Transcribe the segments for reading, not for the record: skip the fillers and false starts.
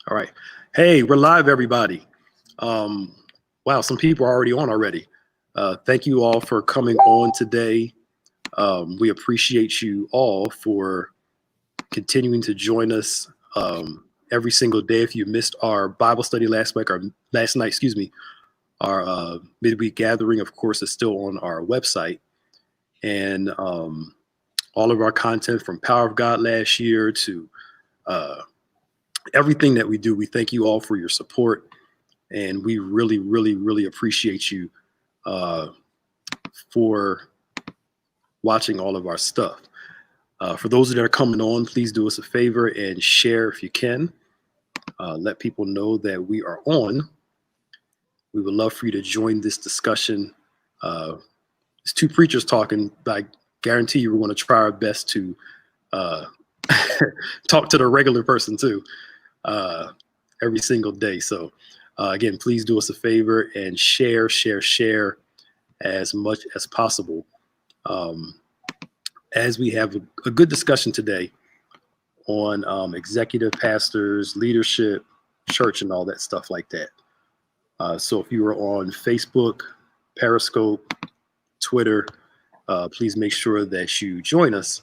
All right. Hey, we're live, everybody. Wow, some people are already on already. Thank you all for coming on today. We appreciate you all for continuing to join us every single day. If you missed our Bible study last night, our midweek gathering, of course, is still on our website. And all of our content from Power of God last year to everything that we do, we thank you all for your support. And we really, really, really appreciate you for watching all of our stuff. For those that are coming on, please do us a favor and share if you can. Let people know that we are on. We would love for you to join this discussion. It's two preachers talking, but I guarantee you we're going to try our best to talk to the regular person too every single day. So again, please do us a favor and share as much as possible as we have a good discussion today on executive pastors, leadership, church, and all that stuff like that. So if you are on Facebook, Periscope, Twitter, please make sure that you join us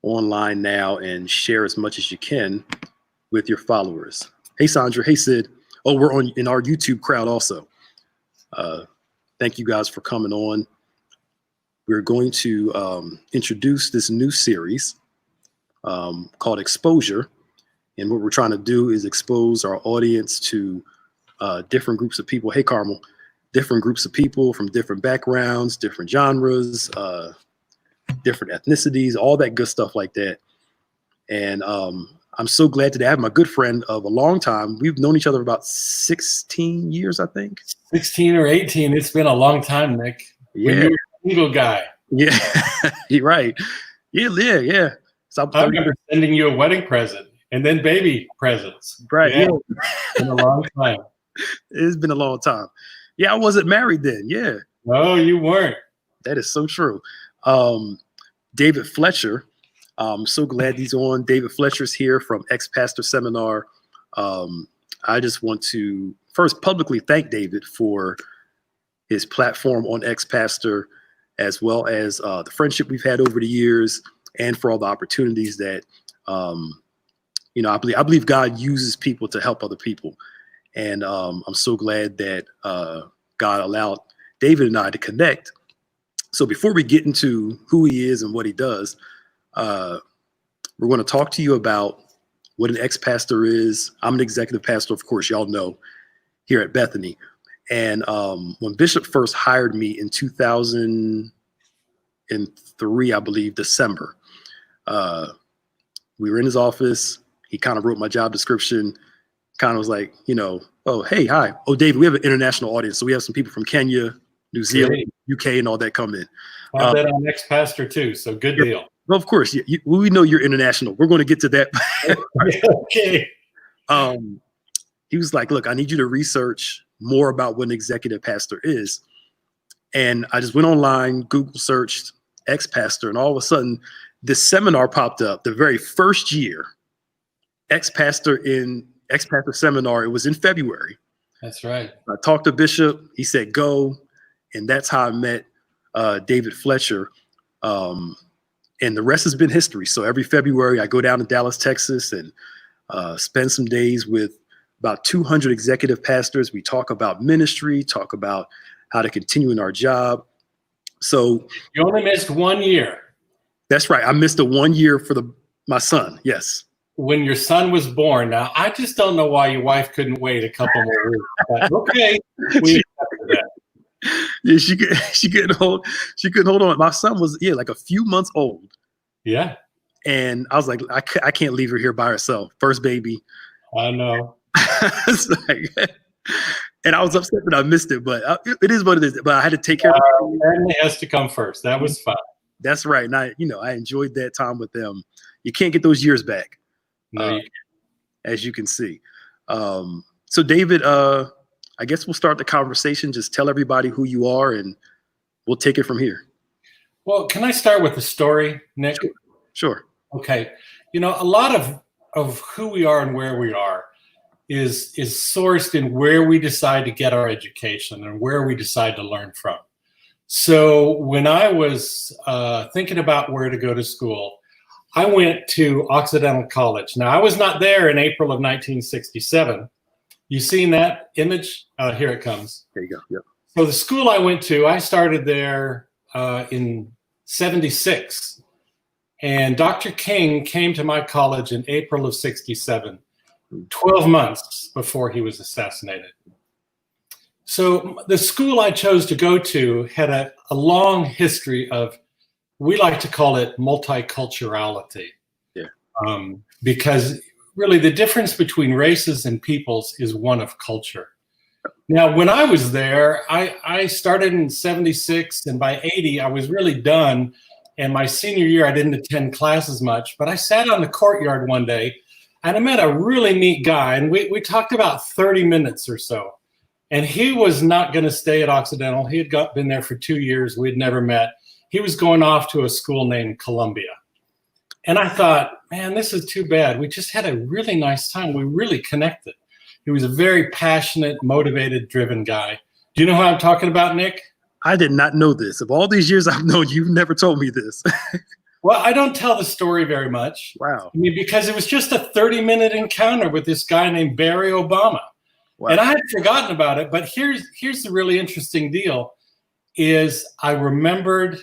online now and share as much as you can with your followers. Hey, Sandra. Hey, Sid. Oh, we're on in our YouTube crowd also. Thank you guys for coming on. We're going to introduce this new series called Exposure. And what we're trying to do is expose our audience to different groups of people. Hey, Carmel. Different groups of people from different backgrounds, different genres, different ethnicities, all that good stuff like that. And I'm so glad today I have my good friend of a long time. We've known each other for about 16 years, I think. 16 or 18. It's been a long time, Nick. Yeah. When you were a single guy. Yeah, you're right. Yeah. So I remember sending you a wedding present and then baby presents. Right. Yeah. It's been a long time. It's been a long time. Yeah, I wasn't married then. Yeah. No, you weren't. That is so true. David Fletcher. I'm so glad he's on. David Fletcher's here from Ex-Pastor Seminar. I just want to first publicly thank David for his platform on Ex-Pastor, as well as the friendship we've had over the years, and for all the opportunities that, I believe God uses people to help other people. And I'm so glad that God allowed David and I to connect. So before we get into who he is and what he does, we're going to talk to you about what an ex-pastor is. I'm an executive pastor, of course, y'all know, here at Bethany. And when Bishop first hired me in 2003, I believe, December, we were in his office. He kind of wrote my job description, kind of was like, oh, hey, hi. Oh, David, we have an international audience. So we have some people from Kenya, New Zealand, UK, and all that come in. I have that on Ex-Pastor too, so good deal. Well, of course, we know you're international. We're going to get to that. Okay. He was like, look, I need you to research more about what an executive pastor is. And I just went online, Google searched ex-pastor, and all of a sudden, this seminar popped up the very first year, ex-pastor seminar. It was in February. That's right. I talked to Bishop. He said, go. And that's how I met David Fletcher. And the rest has been history. So every February, I go down to Dallas, Texas, and spend some days with about 200 executive pastors. We talk about ministry, talk about how to continue in our job. So you only missed 1 year. That's right. I missed a 1 year for my son. Yes. When your son was born. Now, I just don't know why your wife couldn't wait a couple more weeks. But okay. We accepted that. Yeah, she couldn't hold on. My son was like a few months old. Yeah. And I was like, I can't leave her here by herself. First baby. I know. And I was upset that I missed it, but it is what it is. But I had to take care of it. Family has to come first. That was fun. That's right. And I enjoyed that time with them. You can't get those years back. No, as you can see. So David, I guess we'll start the conversation. Just tell everybody who you are and we'll take it from here. Well, can I start with the story, Nick? Sure. Okay. A lot of who we are and where we are is sourced in where we decide to get our education and where we decide to learn from. So when I was thinking about where to go to school, I went to Occidental College. Now, I was not there in April of 1967. You seen that image? Here it comes. There you go. Yep. So the school I went to, I started there in 76. And Dr. King came to my college in April of 67, 12 months before he was assassinated. So the school I chose to go to had a long history of, we like to call it multiculturality. Yeah. Because really the difference between races and peoples is one of culture. Now, when I was there, I started in 76, and by 80, I was really done. And my senior year, I didn't attend classes much, but I sat on the courtyard one day and I met a really neat guy, and we talked about 30 minutes or so. And he was not going to stay at Occidental. He had been there for 2 years. We'd never met. He was going off to a school named Columbia. And I thought, man, this is too bad. We just had a really nice time. We really connected. He was a very passionate, motivated, driven guy. Do you know who I'm talking about, Nick? I did not know this. Of all these years I've known you, you've never told me this. Well, I don't tell the story very much. Wow. I mean, because it was just a 30-minute encounter with this guy named Barry Obama. Wow. And I had forgotten about it, but here's the really interesting deal is I remembered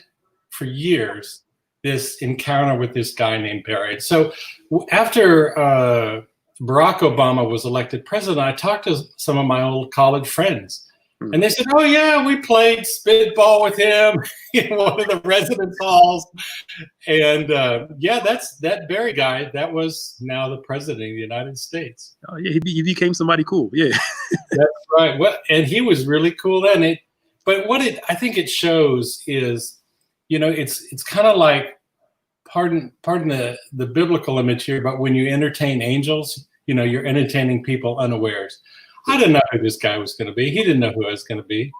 for years this encounter with this guy named Barry. So after Barack Obama was elected president, I talked to some of my old college friends. And they said, oh, yeah, we played spitball with him in one of the residence halls. And yeah, that Barry guy, that was now the president of the United States. Oh, yeah, he became somebody cool. Yeah. That's right. Well, and he was really cool then. But what I think it shows is, you know, it's kind of like, pardon the biblical image here, but when you entertain angels, you know, you're entertaining people unawares. I didn't know who this guy was going to be. He didn't know who I was going to be.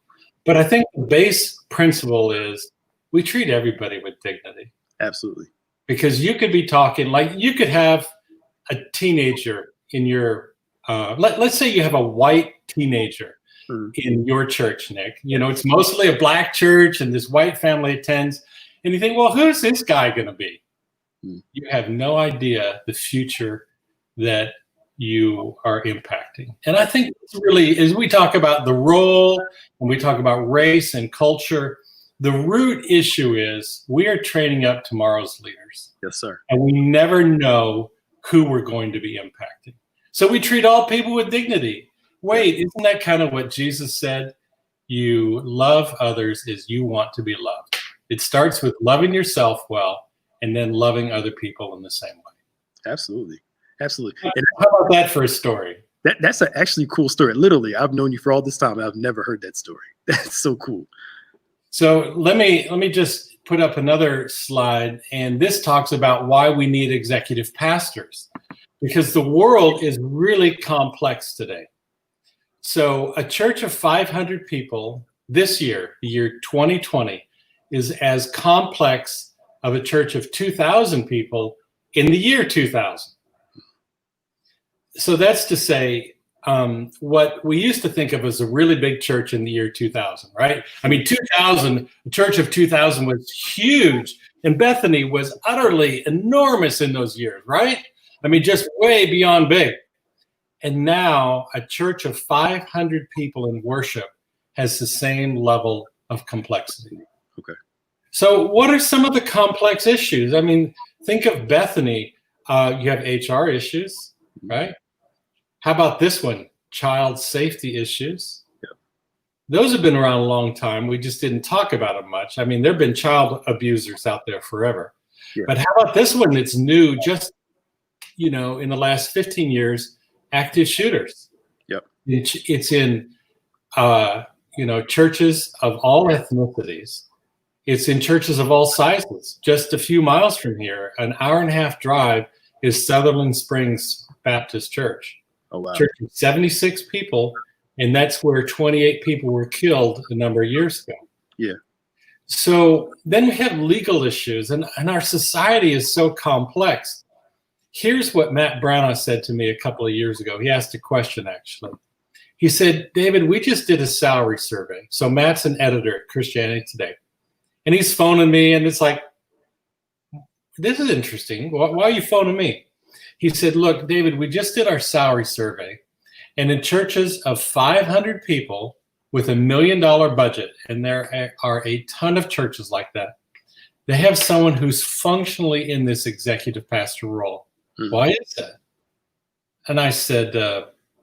But I think the base principle is we treat everybody with dignity. Absolutely. Because you could be talking, like you could have a teenager in your, let's say you have a white teenager in your church, Nick. You know, it's mostly a black church and this white family attends. And you think, well, who's this guy going to be? You have no idea the future that you are impacting. And I think it's really, as we talk about the role and we talk about race and culture, the root issue is we are training up tomorrow's leaders. Yes, sir. And we never know who we're going to be impacting. So we treat all people with dignity. Wait, isn't that kind of what Jesus said? You love others as you want to be loved. It starts with loving yourself well and then loving other people in the same way. Absolutely. Absolutely. And how about that for a story? That's an actually cool story. Literally, I've known you for all this time. I've never heard that story. That's so cool. So let me just put up another slide. And this talks about why we need executive pastors, because the world is really complex today. So a church of 500 people this year, the year 2020, is as complex of a church of 2,000 people in the year 2000. So that's to say, what we used to think of as a really big church in the year 2000, right? I mean, 2000, the church of 2000 was huge, and Bethany was utterly enormous in those years, right? I mean, just way beyond big. And now a church of 500 people in worship has the same level of complexity. Okay. So what are some of the complex issues? I mean, think of Bethany. You have HR issues, right? How about this one? Child safety issues. Yeah. Those have been around a long time. We just didn't talk about them much. I mean, there have been child abusers out there forever. Yeah. But how about this one that's new, just, you know, in the last 15 years, active shooters. Yep. It's in, you know, churches of all ethnicities. It's in churches of all sizes. Just a few miles from here, an hour-and-a-half drive, is Sutherland Springs Baptist Church. Oh, wow. Church of 76 people, and that's where 28 people were killed a number of years ago. Yeah. So then we have legal issues, and our society is so complex. Here's what Matt Brown said to me a couple of years ago. He asked a question, actually. He said, David, we just did a salary survey. So Matt's an editor at Christianity Today. And he's phoning me, and it's like, this is interesting. Why are you phoning me? He said, look, David, we just did our salary survey. And in churches of 500 people with $1 million budget, and there are a ton of churches like that, they have someone who's functionally in this executive pastor role. Mm-hmm. Why is that? And I said,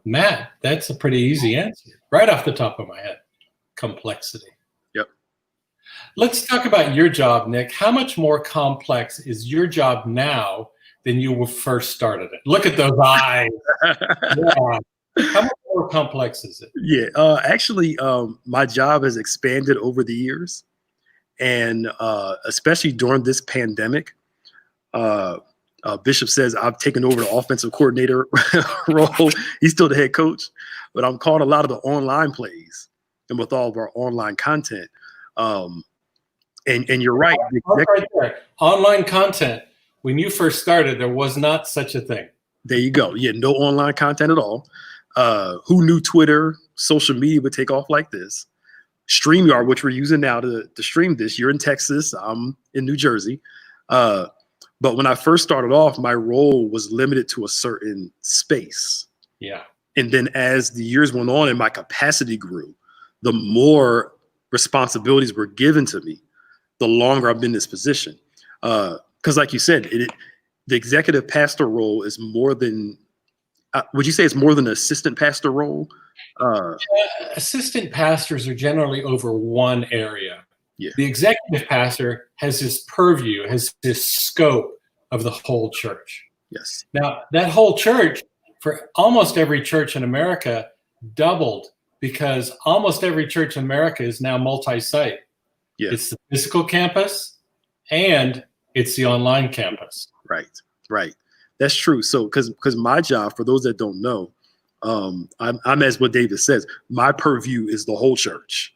Matt, that's a pretty easy answer, right off the top of my head. Complexity. Yep. Let's talk about your job, Nick. How much more complex is your job now than you first started it? Look at those eyes. Yeah. How much more complex is it? Yeah, actually, my job has expanded over the years, and especially during this pandemic. Bishop says I've taken over the offensive coordinator role. He's still the head coach, but I'm calling a lot of the online plays and with all of our online content. And you're right. Right there. Online content. When you first started, there was not such a thing. There you go. Yeah, no online content at all. Who knew Twitter, social media would take off like this? StreamYard, which we're using now to stream this. You're in Texas. I'm in New Jersey. But when I first started off, my role was limited to a certain space. Yeah. And then as the years went on and my capacity grew, the more responsibilities were given to me, the longer I've been in this position. Because like you said, the executive pastor role is more than, would you say it's more than an assistant pastor role? Assistant pastors are generally over one area. Yeah. The executive pastor has this purview, has this scope of the whole church. Yes. Now, that whole church, for almost every church in America, doubled because almost every church in America is now multi-site. Yeah. It's the physical campus and it's the online campus. Right. That's true. So, because my job, for those that don't know, I'm as what David says, my purview is the whole church.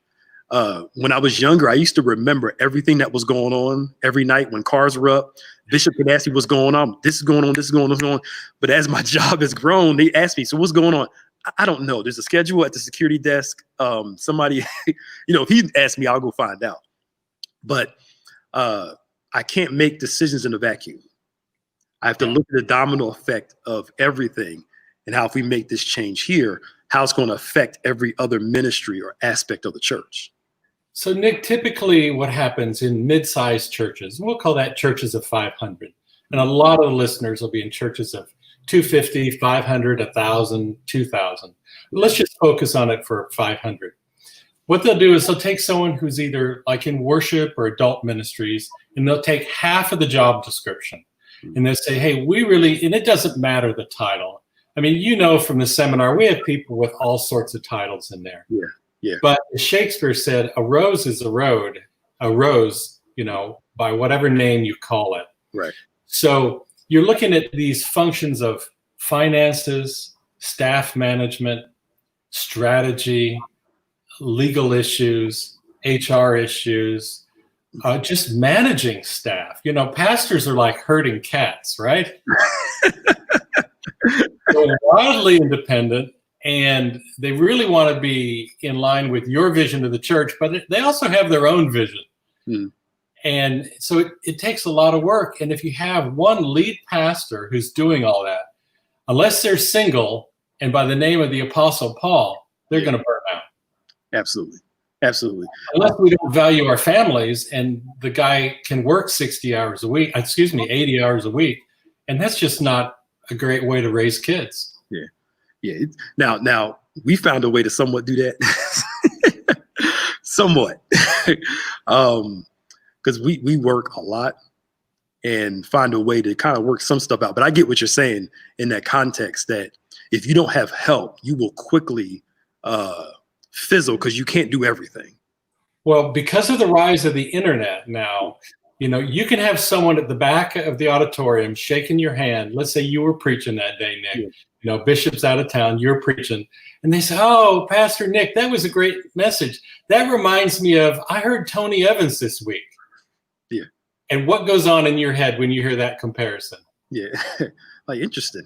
When I was younger, I used to remember everything that was going on every night when cars were up. Bishop could ask me what's going on. This is going on. This is going on. This is going on. But as my job has grown, they ask me, so what's going on? I don't know. There's a schedule at the security desk. Somebody, if he asks me, I'll go find out. But I can't make decisions in a vacuum. I have to look at the domino effect of everything and how if we make this change here, how it's going to affect every other ministry or aspect of the church. So, Nick, typically what happens in mid-sized churches, we'll call that churches of 500, and a lot of the listeners will be in churches of 250, 500, 1,000, 2,000. Let's just focus on it for 500. What they'll do is they'll take someone who's either like in worship or adult ministries, and they'll take half of the job description, and they'll say, hey, and it doesn't matter the title. I mean, from the seminar, we have people with all sorts of titles in there. Yeah. But Shakespeare said, a rose is a rose, by whatever name you call it. Right. So you're looking at these functions of finances, staff management, strategy, legal issues, HR issues, just managing staff. Pastors are like herding cats, right? So wildly independent, and they really want to be in line with your vision of the church, but they also have their own vision. And so it takes a lot of work. And if you have one lead pastor who's doing all that, unless they're single and by the name of the Apostle Paul, they're going to burn out. Absolutely. Unless we don't value our families and the guy can work 80 hours a week. And that's just not a great way to raise kids. Yeah. Now we found a way to somewhat do that. Somewhat. Because we work a lot and find a way to kind of work some stuff out. But I get what you're saying in that context, that if you don't have help, you will quickly fizzle because you can't do everything. Well, because of the rise of the internet now, you can have someone at the back of the auditorium shaking your hand. Let's say you were preaching that day, Nick. Yeah. Bishop's out of town, you're preaching. And they say, oh, Pastor Nick, that was a great message. That reminds me of, I heard Tony Evans this week. Yeah. And what goes on in your head when you hear that comparison? Yeah. Like, interesting.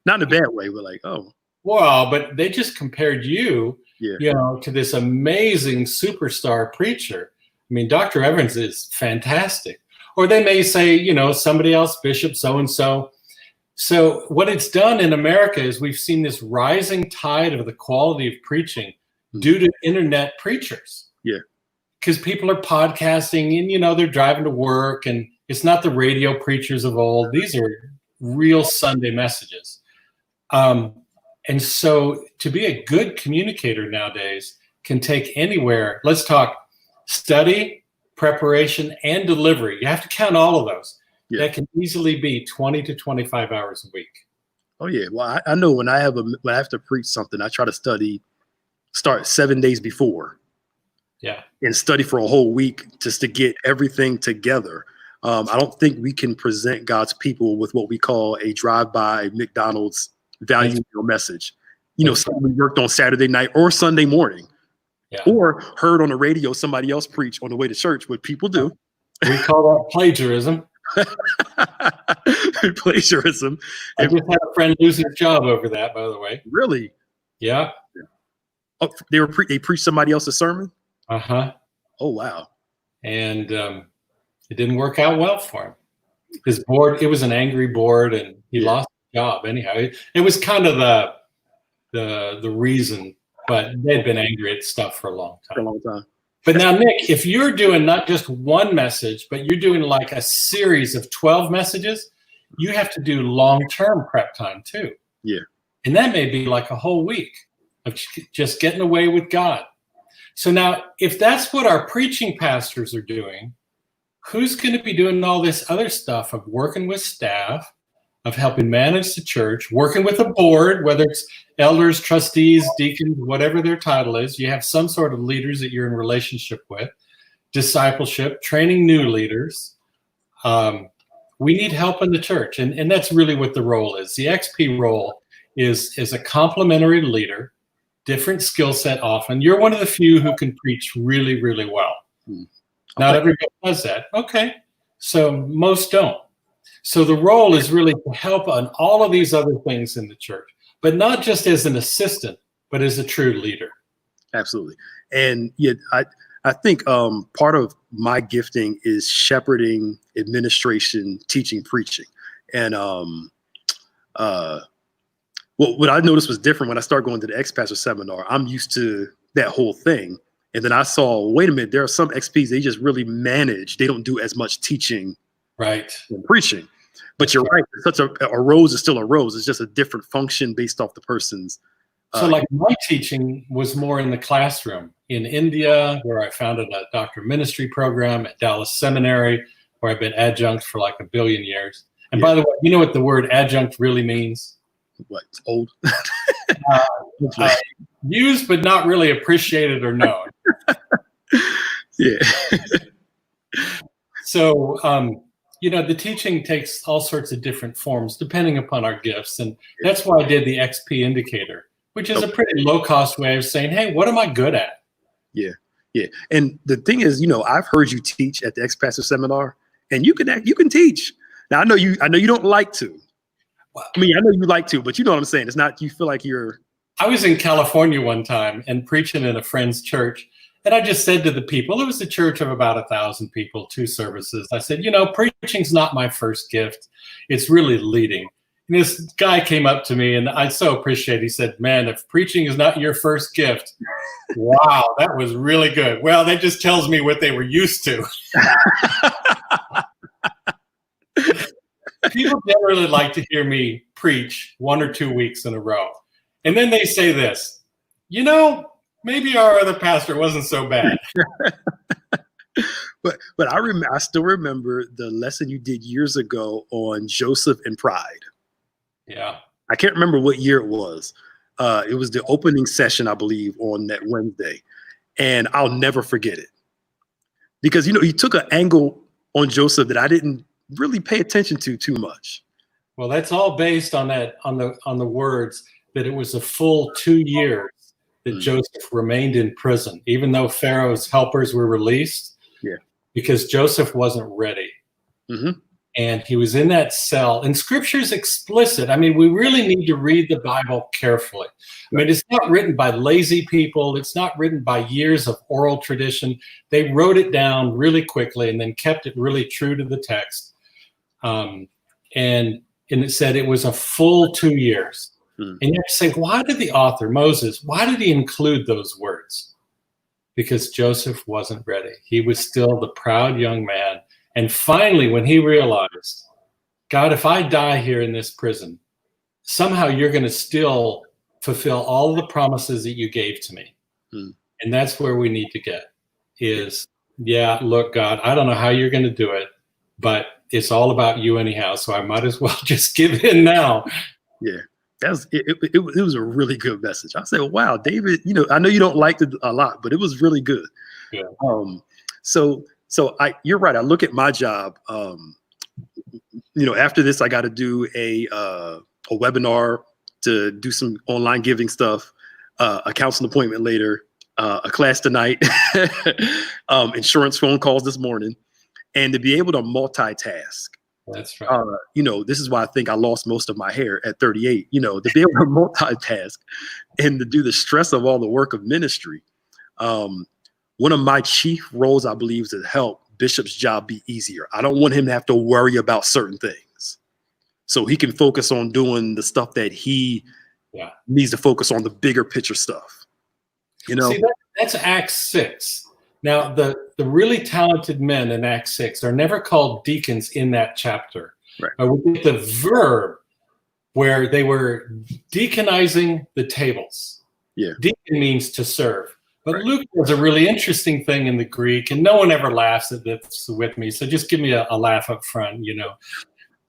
Not in a bad way, but like, oh. Well, but they just compared you, Yeah. to this amazing superstar preacher. I mean, Dr. Evans is fantastic. Or they may say, somebody else, Bishop so-and-so. So what it's done in America is we've seen this rising tide of the quality of preaching due to internet preachers. Yeah. Because people are podcasting and, they're driving to work, and it's not the radio preachers of old. These are real Sunday messages. And so to be a good communicator nowadays can take anywhere. Let's talk study, preparation, and delivery. You have to count all of those. Yeah. That can easily be 20 to 25 hours a week. Oh yeah. Well, I know when I have to preach something, I try to start 7 days before. Yeah. And study for a whole week just to get everything together. I don't think we can present God's people with what we call a drive-by McDonald's value meal message. Something we worked on Saturday night or Sunday morning, or heard on the radio somebody else preach on the way to church, what people do. We call that plagiarism. Plagiarism. I just had a friend lose his job over that, by the way. Really? Yeah. Oh, they preached somebody else's sermon? Uh-huh. Oh, wow. And it didn't work out well for him. His board, it was an angry board, and he lost his job anyhow. It was kind of the reason, but they'd been angry at stuff for a long time. But now, Nick, if you're doing not just one message, but you're doing like a series of 12 messages, you have to do long-term prep time too. Yeah. And that may be like a whole week of just getting away with God. So now, if that's what our preaching pastors are doing, who's going to be doing all this other stuff of working with staff, of helping manage the church, working with a board, whether it's elders, trustees, deacons, whatever their title is? You have some sort of leaders that you're in relationship with, discipleship, training new leaders. We need help in the church, and that's really what the role is. The XP role is a complementary leader, different skill set often. You're one of the few who can preach really, really well. Not everybody does that. Okay. So most don't. So the role is really to help on all of these other things in the church, but not just as an assistant, but as a true leader. Absolutely. And yet I think part of my gifting is shepherding, administration, teaching, preaching. And what I noticed was different when I started going to the ex-pastor seminar. I'm used to that whole thing. And then I saw, wait a minute, there are some XPs, they just really manage. They don't do as much teaching and preaching. But you're right. Such a rose is still a rose. It's just a different function based off the person's. So like my teaching was more in the classroom in India, where I founded a doctor ministry program at Dallas Seminary, where I've been adjunct for like 1 billion years. And by the way, you know what the word adjunct really means? What? It's old. Used, but not really appreciated or known. Yeah. So, the teaching takes all sorts of different forms depending upon our gifts. And that's why I did the XP indicator, which is a pretty low-cost way of saying, hey, what am I good at? Yeah, yeah. And the thing is, I've heard you teach at the ex-pastor seminar, and you can teach. Now, I know you don't like to. I mean, I know you like to, but you know what I'm saying. It's not, you feel like you're. I was in California one time and preaching in a friend's church. And I just said to the people, it was a church of about 1,000 people, 2 services. I said, preaching's not my first gift. It's really leading. And this guy came up to me, and I so appreciate it. He said, man, if preaching is not your first gift, wow, that was really good. Well, that just tells me what they were used to. People generally like to hear me preach 1 or 2 weeks in a row. And then they say this, maybe our other pastor wasn't so bad. But I still remember the lesson you did years ago on Joseph and pride. Yeah. I can't remember what year it was. It was the opening session, I believe, on that Wednesday. And I'll never forget it. Because, he took an angle on Joseph that I didn't really pay attention to too much. Well, that's all based on the words that it was a full 2 years that Joseph remained in prison, even though Pharaoh's helpers were released. Yeah. Because Joseph wasn't ready. Mm-hmm. And he was in that cell. And Scripture's explicit. I mean, we really need to read the Bible carefully. I mean, it's not written by lazy people. It's not written by years of oral tradition. They wrote it down really quickly and then kept it really true to the text. And it said it was a full 2 years. And you have to say, why did the author, Moses, why did he include those words? Because Joseph wasn't ready. He was still the proud young man. And finally, when he realized, God, if I die here in this prison, somehow you're going to still fulfill all the promises that you gave to me. And that's where we need to get is, yeah, look, God, I don't know how you're going to do it, but it's all about you anyhow. So I might as well just give in now. Yeah. It was a really good message. I said, wow, David, I know you don't like it a lot, but it was really good. Yeah. So you're right. I look at my job, after this, I got to do a webinar to do some online giving stuff, a counseling appointment later, a class tonight, insurance phone calls this morning, and to be able to multitask. That's right. This is why I think I lost most of my hair at 38, to be able to multitask and to do the stress of all the work of ministry. One of my chief roles, I believe, is to help Bishop's job be easier. I don't want him to have to worry about certain things. So he can focus on doing the stuff that he needs to focus on, the bigger picture stuff. See, that's Acts 6. Now, the really talented men in Acts 6 are never called deacons in that chapter. Right. We get the verb where they were deaconizing the tables. Yeah. Deacon means to serve. But Luke does a really interesting thing in the Greek, and no one ever laughs at this with me, so just give me a laugh up front,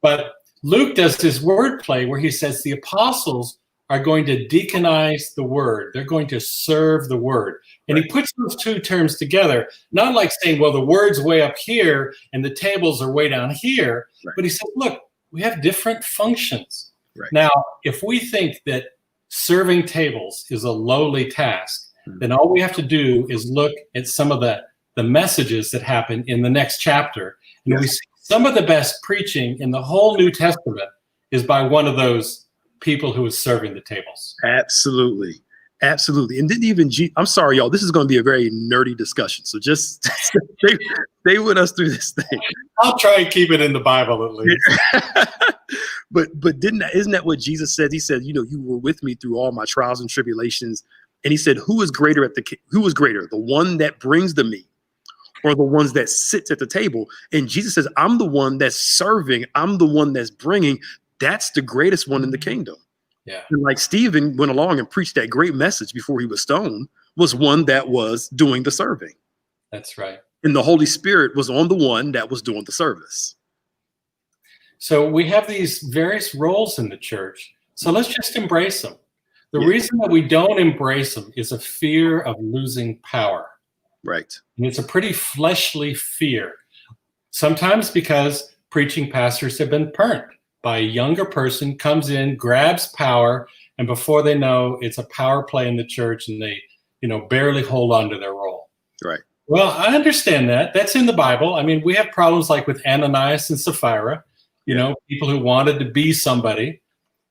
But Luke does this wordplay where he says the apostles are going to deaconize the word. They're going to serve the word. And he puts those two terms together, not like saying, well, the word's way up here and the tables are way down here. Right. But he said, look, we have different functions. Right. Now, if we think that serving tables is a lowly task, then all we have to do is look at some of the messages that happen in the next chapter. And we see some of the best preaching in the whole New Testament is by one of those people who is serving the tables. Absolutely. And didn't even I'm sorry, y'all, this is going to be a very nerdy discussion. So just stay with us through this thing. I'll try and keep it in the Bible at least. But isn't that what Jesus said? He said, you were with me through all my trials and tribulations. And he said, who is greater, the one that brings the meat or the ones that sits at the table? And Jesus says, I'm the one that's serving. I'm the one that's bringing. That's the greatest one in the kingdom. Yeah. And like Stephen went along and preached that great message before he was stoned, was one that was doing the serving. That's right. And the Holy Spirit was on the one that was doing the service. So we have these various roles in the church. So let's just embrace them. The reason that we don't embrace them is a fear of losing power. Right. And it's a pretty fleshly fear. Sometimes because preaching pastors have been burnt by a younger person, comes in, grabs power, and before they know, it's a power play in the church, and they, barely hold on to their role. Right. Well, I understand that. That's in the Bible. I mean, we have problems like with Ananias and Sapphira, people who wanted to be somebody,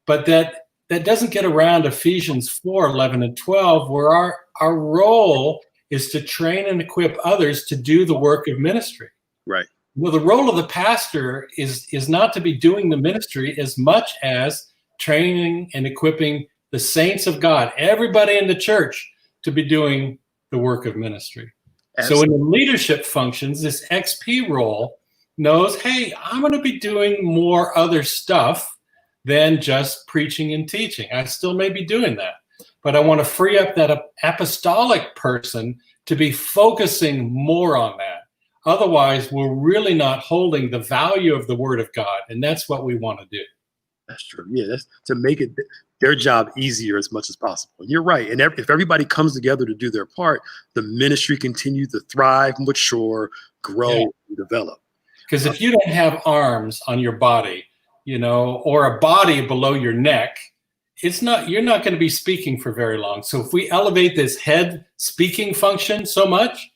but that doesn't get around Ephesians 4:11 and 12, where our role is to train and equip others to do the work of ministry. Right. Well, the role of the pastor is not to be doing the ministry as much as training and equipping the saints of God, everybody in the church, to be doing the work of ministry. Absolutely. So in the leadership functions, this XP role knows, hey, I'm going to be doing more other stuff than just preaching and teaching. I still may be doing that, but I want to free up that apostolic person to be focusing more on that. Otherwise, we're really not holding the value of the Word of God, and that's what we want to do. That's true. Yeah, that's to make it their job easier as much as possible. And you're right. And if everybody comes together to do their part, the ministry continues to thrive, mature, grow, and develop. Because if you don't have arms on your body, or a body below your neck, you're not going to be speaking for very long. So if we elevate this head speaking function so much,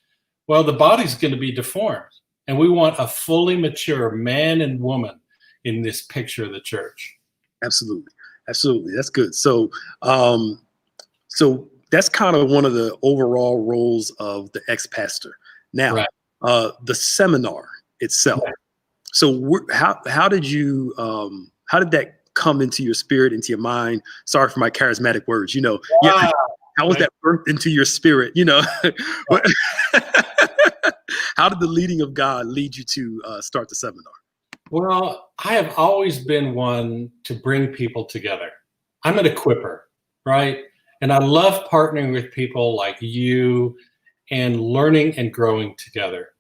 well, the body's going to be deformed. And we want a fully mature man and woman in this picture of the church. Absolutely. Absolutely. That's good. So, so that's kind of one of the overall roles of the ex-pastor. Now, Right. the seminar itself. Right. So how did you, how did that come into your spirit, into your mind? Sorry for my charismatic words, you know, Wow. how was that birthed into your spirit, you know? How did the leading of God lead you to start the seminar? Well, I have always been one to bring people together. I'm an equipper, right? And I love partnering with people like you and learning and growing together.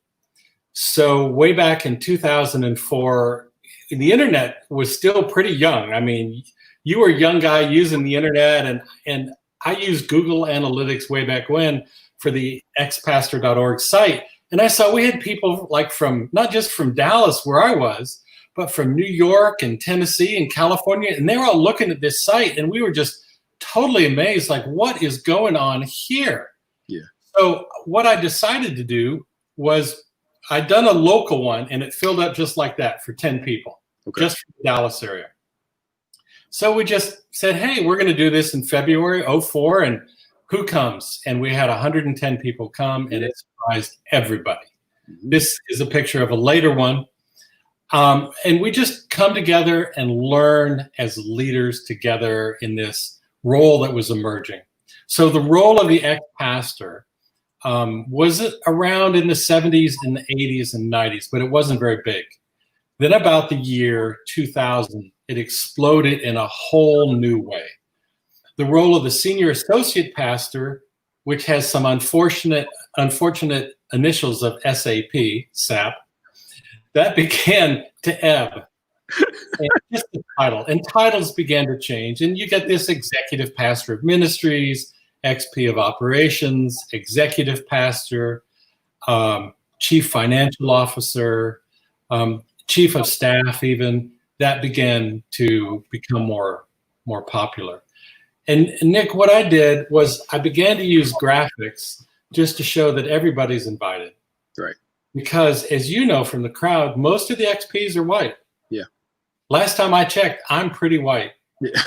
So way back in 2004, the internet was still pretty young. I mean, you were a young guy using the internet, and I used Google Analytics way back when for the xpastor.org site. And I saw we had people like from, not just from Dallas where I was, but from New York and Tennessee and California. And they were all looking at this site, and we were just totally amazed, like, what is going on here? Yeah. So what I decided to do was I'd done a local one, and it filled up just like that for 10 people, just from the Dallas area. So we just said, hey, we're going to do this in February '04, and who comes? And we had 110 people come, and it surprised everybody. Mm-hmm. This is a picture of a later one. And we just come together and learn as leaders together in this role that was emerging. So the role of the ex-pastor was around in the 70s and the 80s and 90s, but it wasn't very big. Then about the year 2000, it exploded in a whole new way. The role of the senior associate pastor, which has some unfortunate initials of SAP, that began to ebb. And just the title. And titles began to change. And you get this executive pastor of ministries, XP of operations, executive pastor, chief financial officer, chief of staff even. That began to become more popular. And Nick, what I did was I began to use graphics just to show that everybody's invited. Right. Because as you know from the crowd, most of the XPs are white. Yeah. Last time I checked, I'm pretty white. Yeah.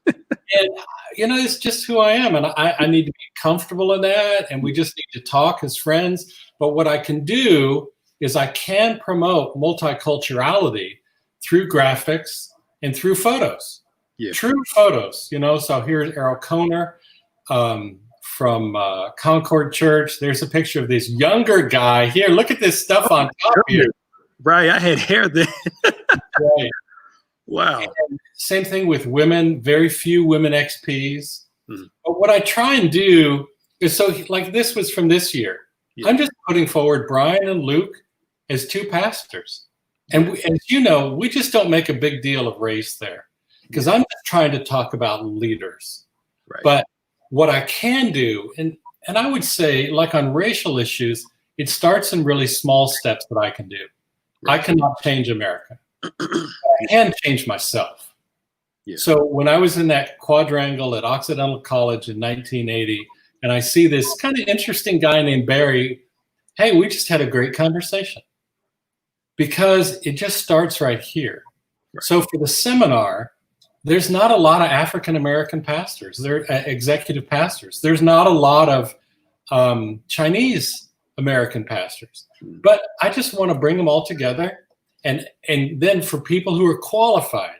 And, you know, it's just who I am. And I need to be comfortable in that. And we just need to talk as friends. But what I can do is I can promote multiculturality through graphics and through photos. Yeah. True photos, you know. So here's Errol Coner from Concord Church. There's a picture of this younger guy here. Look at this stuff on top here. Right, I had hair then. Right. Wow. And same thing with women. Very few women XPs. But what I try and do is, so like this was from this year. Yeah. I'm just putting forward Brian and Luke as two pastors. And as you know, we just don't make a big deal of race there, because I'm just trying to talk about leaders. Right. But what I can do, and I would say, like on racial issues, it starts in really small steps that I can do. Right. I cannot change America. I can change myself. Yeah. So when I was in that quadrangle at Occidental College in 1980, and I see this kind of interesting guy named Barry, hey, we just had a great conversation. Because it just starts right here. Right. So for the seminar, there's not a lot of African-American pastors. They're executive pastors. There's not a lot of Chinese American pastors. But I just want to bring them all together. And then for people who are qualified,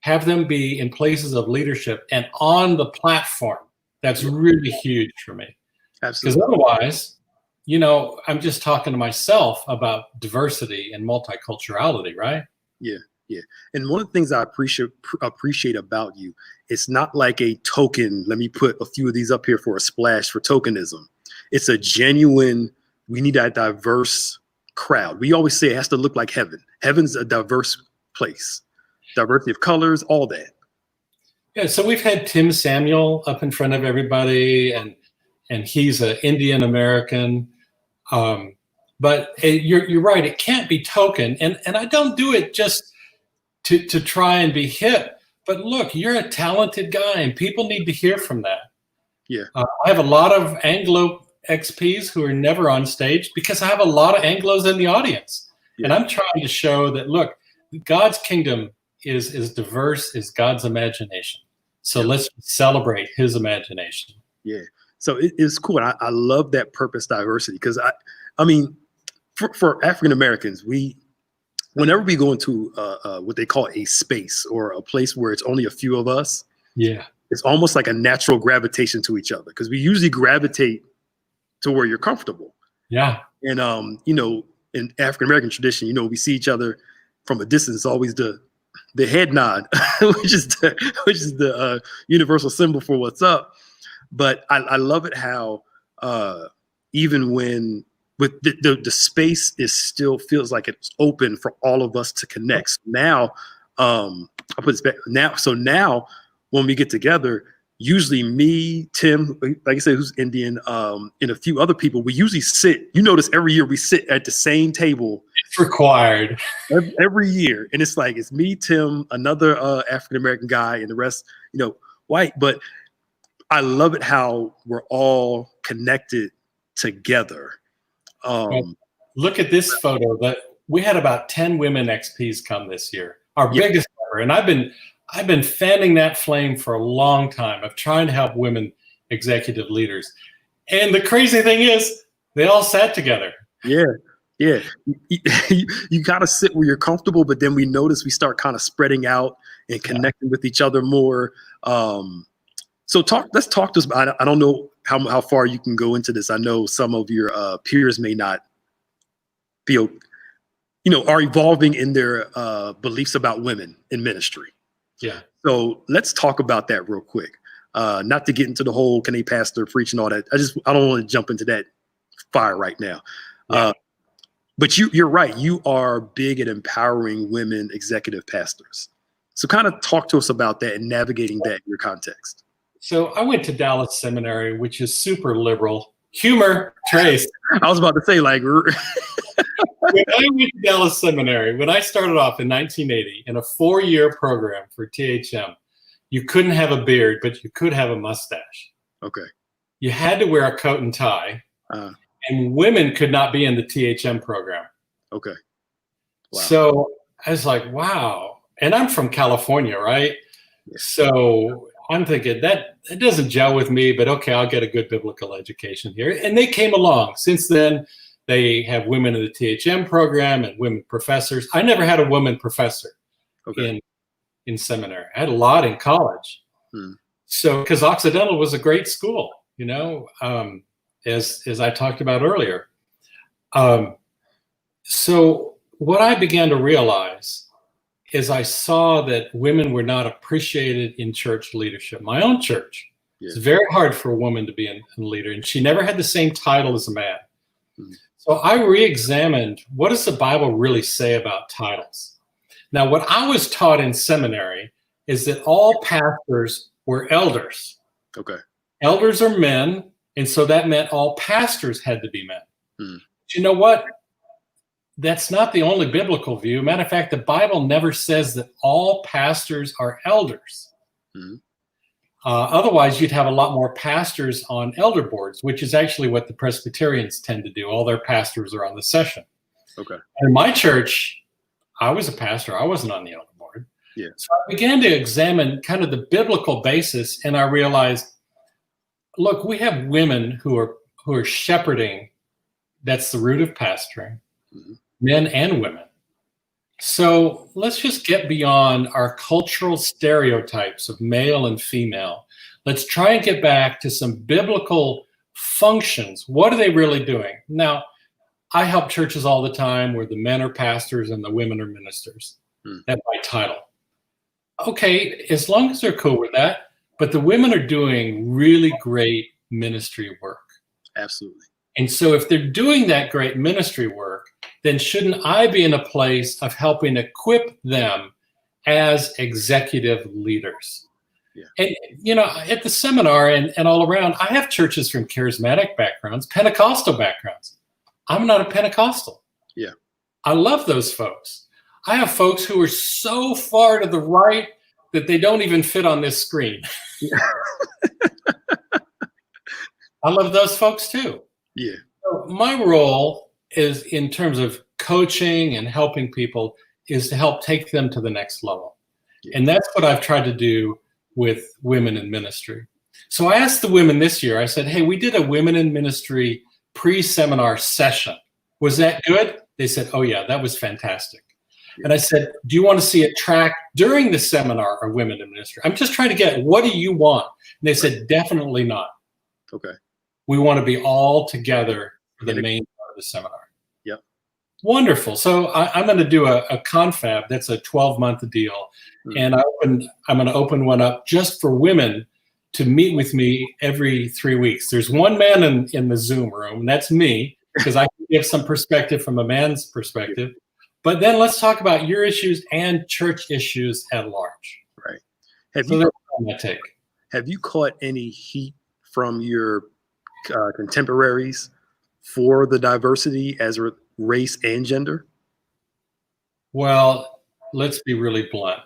have them be in places of leadership and on the platform. That's really huge for me. Absolutely. Because otherwise, you know, I'm just talking to myself about diversity and multiculturality, right? Yeah, yeah. And one of the things I appreciate about you, it's not like a token. Let me put a few of these up here for a splash for tokenism. It's a genuine, we need a diverse crowd. We always say it has to look like heaven. Heaven's a diverse place. Diversity of colors, all that. Yeah, so we've had Tim Samuel up in front of everybody, and he's an Indian American. But you're right, it can't be token. And I don't do it just to try and be hip. But look, you're a talented guy, and people need to hear from that. Yeah. I have a lot of Anglo XPs who are never on stage because I have a lot of Anglos in the audience. Yeah. And I'm trying to show that, look, God's kingdom is as diverse as God's imagination. So let's celebrate his imagination. Yeah. So it's cool. I love that purpose diversity because I mean, for African Americans, whenever we go into what they call a space or a place where it's only a few of us, it's almost like a natural gravitation to each other because we usually gravitate to where you're comfortable. Yeah. And you know, in African American tradition, you know, we see each other from a distance. It's always the head nod, which is the universal symbol for what's up. But I love it how even when with the space is still feels like it's open for all of us to connect. So now I'll put this back now. So now when we get together, usually me, Tim, like I said, who's Indian, and a few other people, we usually sit. You notice every year we sit at the same table. It's required every year, and it's like it's me, Tim, another African American guy, and the rest, you know, white. But I love it how we're all connected together. Look at this photo. That we had about 10 women XPs come this year, our biggest ever, and I've been fanning that flame for a long time of trying to help women executive leaders. And the crazy thing is, they all sat together. Yeah. You got to sit where you're comfortable, but then we notice we start kind of spreading out and connecting with each other more. So let's talk to us. I don't know how far you can go into this. I know some of your peers may not feel, you know, are evolving in their beliefs about women in ministry. Yeah. So let's talk about that real quick. Not to get into the whole can a pastor preach and all that. I don't want to jump into that fire right now. Yeah. But you're right. You are big at empowering women executive pastors. So kind of talk to us about that and navigating that in your context. So I went to Dallas Seminary, which is super liberal. Humor, Trace. I was about to say, like, when I went to Dallas Seminary, when I started off in 1980 in a 4-year program for THM, you couldn't have a beard, but you could have a mustache. Okay. You had to wear a coat and tie, and women could not be in the THM program. Okay. Wow. So I was like, wow. And I'm from California, right? Yeah. So I'm thinking that it doesn't gel with me, but okay, I'll get a good biblical education here. And they came along. Since then, they have women in the THM program and women professors. I never had a woman professor in seminary. I had a lot in college. So, because Occidental was a great school, you know, as I talked about earlier. So what I began to realize is I saw that women were not appreciated in church leadership. My own church, it's very hard for a woman to be a leader, and she never had the same title as a man. So I re-examined, what does the Bible really say about titles? Now, what I was taught in seminary is that all pastors were elders. Okay. Elders are men, and so that meant all pastors had to be men. But you know what? That's not the only biblical view. Matter of fact, the Bible never says that all pastors are elders. Otherwise, you'd have a lot more pastors on elder boards, which is actually what the Presbyterians tend to do. All their pastors are on the session. Okay. In my church, I was a pastor. I wasn't on the elder board. Yeah. So I began to examine kind of the biblical basis, and I realized, look, we have women who are shepherding. That's the root of pastoring. Men and women. So let's just get beyond our cultural stereotypes of male and female. Let's try and get back to some biblical functions. What are they really doing? Now, I help churches all the time where the men are pastors and the women are ministers. That's my title. Okay, as long as they're cool with that, but the women are doing really great ministry work. Absolutely. And so if they're doing that great ministry work, then shouldn't I be in a place of helping equip them as executive leaders? Yeah. And, you know, at the seminar and all around, I have churches from charismatic backgrounds, Pentecostal backgrounds. I'm not a Pentecostal. Yeah. I love those folks. I have folks who are so far to the right that they don't even fit on this screen. I love those folks too. Yeah. So my role is, in terms of coaching and helping people, is to help take them to the next level. Yeah. And that's what I've tried to do with women in ministry. So I asked the women this year, I said, hey, we did a women in ministry pre-seminar session. Was that good? They said, oh yeah, that was fantastic. And I said, do you want to see it track during the seminar or women in ministry? I'm just trying to get, what do you want? And they said, definitely not. Okay. We want to be all together for the main part of the seminar. Yep. Wonderful. So I'm going to do a confab. That's a 12-month deal. And I'm going to open one up just for women to meet with me every 3 weeks. There's one man in the Zoom room, and that's me, because I can give some perspective from a man's perspective. But then let's talk about your issues and church issues at large. Right. Have you caught any heat from your contemporaries for the diversity as race and gender? Well, let's be really blunt.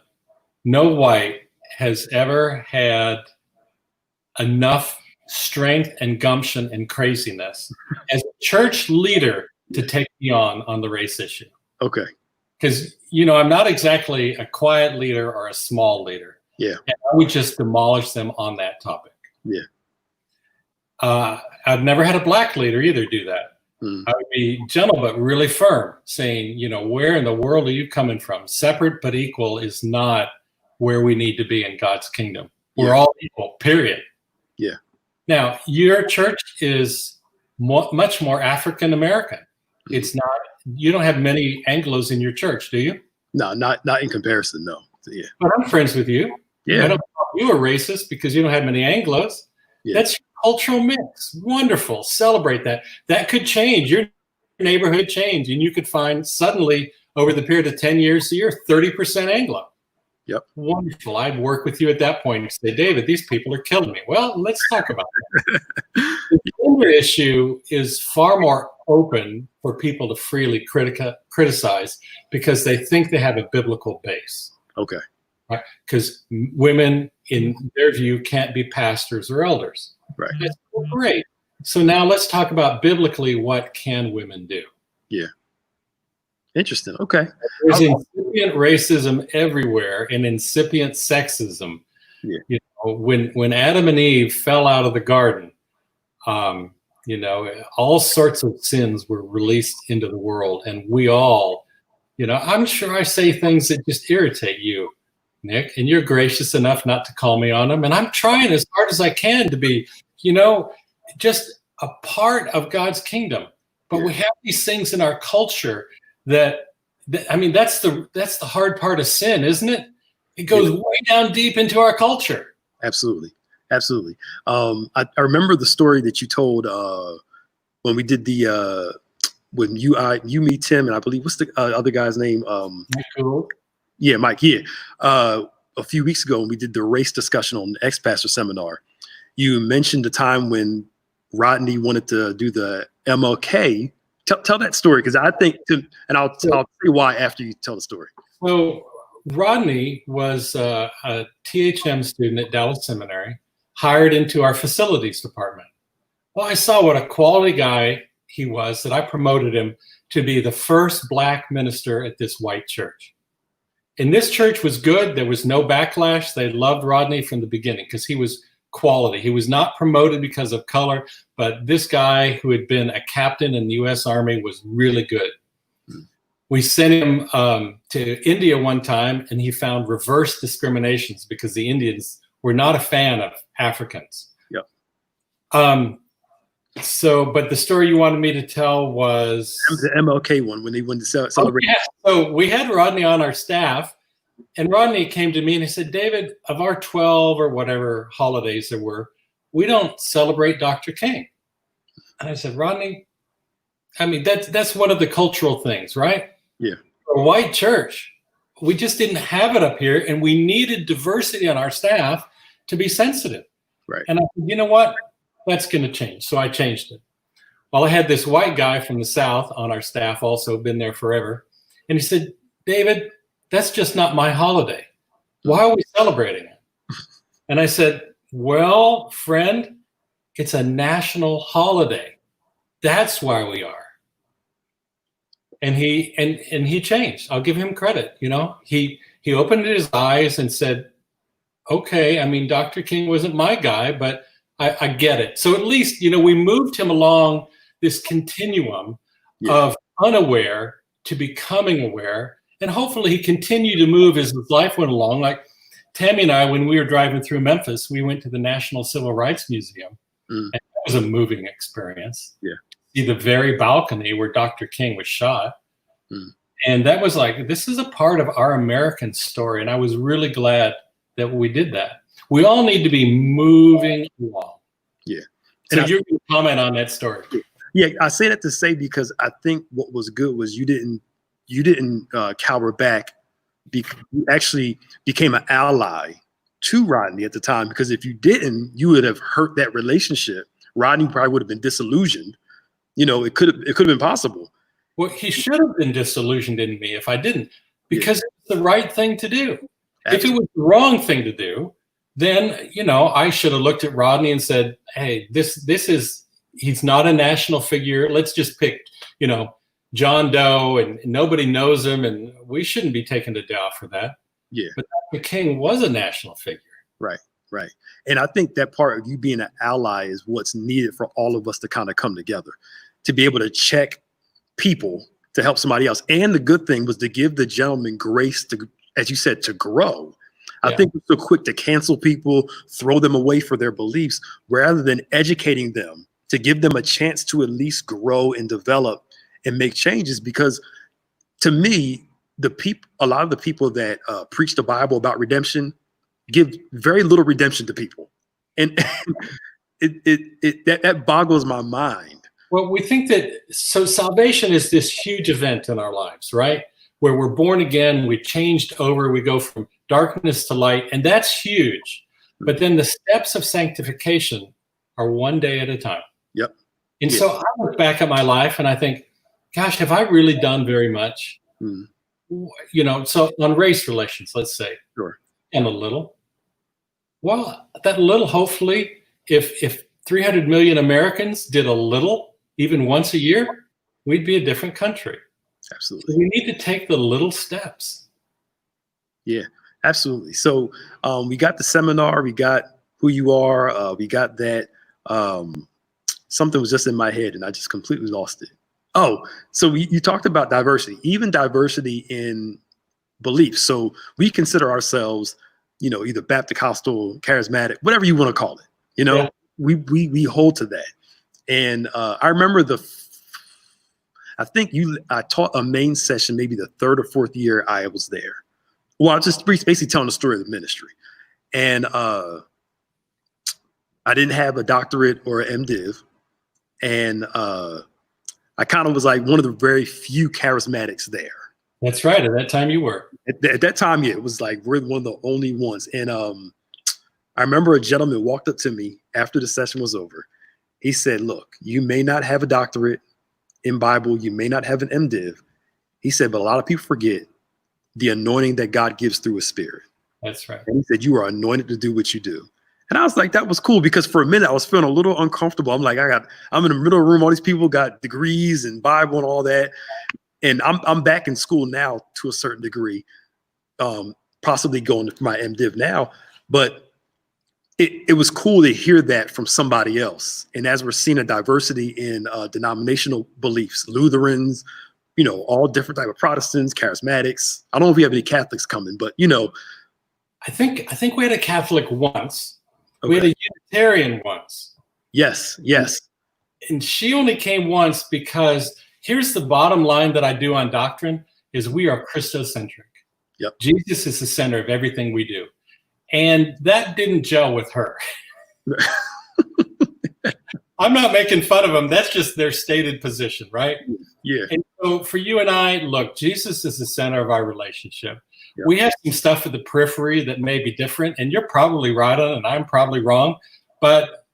No white has ever had enough strength and gumption and craziness as a church leader to take me on the race issue. Okay. Because, I'm not exactly a quiet leader or a small leader. Yeah. And I would just demolish them on that topic. Yeah. I've never had a black leader either do that. I would be gentle but really firm, saying, where in the world are you coming from? Separate but equal is not where we need to be in God's kingdom. We're all equal, period. Yeah. Now, your church is much more African American. It's not. You don't have many Anglos in your church, do you? No, not in comparison, no. Yeah. But I'm friends with you. Yeah. I don't call you a racist because you don't have many Anglos. Yeah. That's your cultural mix. Wonderful. Celebrate that. That could change. Your neighborhood change, and you could find suddenly over the period of 10 years a year, 30% Anglo. Yep. Wonderful. I'd work with you at that point and say, David, these people are killing me. Well, let's talk about that. The gender issue is far more open for people to freely criticize because they think they have a biblical base. Okay. Right? Because women, in their view, can't be pastors or elders. Right. That's great. So now let's talk about biblically, what can women do? Yeah. Interesting. Okay. There's incipient racism everywhere and incipient sexism. Yeah. When Adam and Eve fell out of the garden, all sorts of sins were released into the world, and we all, I'm sure I say things that just irritate you, Nick, and you're gracious enough not to call me on them. And I'm trying as hard as I can to be, just a part of God's kingdom. But we have these things in our culture that's the hard part of sin, isn't it? It goes way down deep into our culture. Absolutely. Absolutely. I remember the story that you told when we did when you, me, Tim, and I believe, what's the other guy's name? Mike. Yeah, Mike. Yeah. A few weeks ago, when we did the race discussion on the ex-pastor seminar, you mentioned the time when Rodney wanted to do the MLK. Tell that story, because I think, and I'll tell you why after you tell the story. So Rodney was a THM student at Dallas Seminary, hired into our facilities department. Well, I saw what a quality guy he was that I promoted him to be the first black minister at this white church. And this church was good. There was no backlash. They loved Rodney from the beginning because he was quality. He was not promoted because of color, but this guy who had been a captain in the U.S. Army was really good. We sent him to India one time, and he found reverse discriminations because the Indians were not a fan of Africans. Yep. But the story you wanted me to tell was the MLK one, when they wanted to celebrate. Oh, yeah. So we had Rodney on our staff, and Rodney came to me and he said, David, of our 12 or whatever holidays there were, we don't celebrate Dr. King. And I said, Rodney, that's one of the cultural things, right? Yeah. For a white church, we just didn't have it up here, and we needed diversity on our staff to be sensitive. Right. And I said, you know what? That's going to change. So I changed it. Well, I had this white guy from the South on our staff, also been there forever. And he said, David, that's just not my holiday. Why are we celebrating it? And I said, well, friend, it's a national holiday. That's why we are. And he changed. I'll give him credit. He opened his eyes and said, okay, I mean, Dr. King wasn't my guy, but I get it. So at least, we moved him along this continuum of unaware to becoming aware. And hopefully he continued to move as his life went along. Like Tammy and I, when we were driving through Memphis, we went to the National Civil Rights Museum. And that was a moving experience. Yeah. See the very balcony where Dr. King was shot. And that was like, this is a part of our American story. And I was really glad that we did that. We all need to be moving along. Yeah. So you're going to comment on that story. Yeah, I say that to say because I think what was good was you didn't cower back. You actually became an ally to Rodney at the time, because if you didn't, you would have hurt that relationship. Rodney probably would have been disillusioned. It could have been possible. Well, he should have been disillusioned in me if I didn't, because it's the right thing to do. Absolutely. If it was the wrong thing to do, then, I should have looked at Rodney and said, hey, he's not a national figure. Let's just pick, John Doe, and nobody knows him, and we shouldn't be taking the Dow for that. Yeah. But Dr. King was a national figure. Right. And I think that part of you being an ally is what's needed for all of us to kind of come together, to be able to check people to help somebody else. And the good thing was to give the gentleman grace to, as you said, to grow. I think we're so quick to cancel people, throw them away for their beliefs, rather than educating them to give them a chance to at least grow and develop and make changes. Because to me, a lot of the people that preach the Bible about redemption give very little redemption to people. And that boggles my mind. Well, we think that, so salvation is this huge event in our lives, right? Where we're born again, we changed over, we go from darkness to light, and that's huge. But then the steps of sanctification are one day at a time. Yep. And so I look back at my life and I think, gosh, have I really done very much? So on race relations, let's say, and a little. Well, that little, hopefully, if 300 million Americans did a little, even once a year, we'd be a different country. Absolutely. So we need to take the little steps. Yeah, absolutely. So we got the seminar, we got who you are, we got that. Something was just in my head and I just completely lost it. Oh, so you talked about diversity, even diversity in beliefs. So we consider ourselves, either Baptist, Costal, charismatic, whatever you want to call it. We hold to that. And I remember I taught a main session, maybe the third or fourth year I was there. Well, I was just basically telling the story of the ministry. And I didn't have a doctorate or an MDiv. And I kind of was like one of the very few charismatics there. That's right. At that time you were. At that time, it was like we're one of the only ones. And I remember a gentleman walked up to me after the session was over. He said, look, you may not have a doctorate in Bible. You may not have an MDiv. He said, but a lot of people forget the anointing that God gives through his spirit. That's right. And he said, you are anointed to do what you do. And I was like, that was cool, because for a minute I was feeling a little uncomfortable. I'm like, I'm in the middle of the room. All these people got degrees and Bible and all that. And I'm back in school now to a certain degree, possibly going for my MDiv now. But it was cool to hear that from somebody else. And as we're seeing a diversity in denominational beliefs, Lutherans, all different type of Protestants, charismatics. I don't know if we have any Catholics coming, but I think we had a Catholic once. Okay. We had a Unitarian once. Yes. And she only came once because here's the bottom line that I do on doctrine is we are Christocentric. Yep. Jesus is the center of everything we do. And that didn't gel with her. I'm not making fun of them. That's just their stated position, right? Yeah. And so for you and I, look, Jesus is the center of our relationship. Yeah. We have some stuff at the periphery that may be different, and you're probably right on, and I'm probably wrong. But,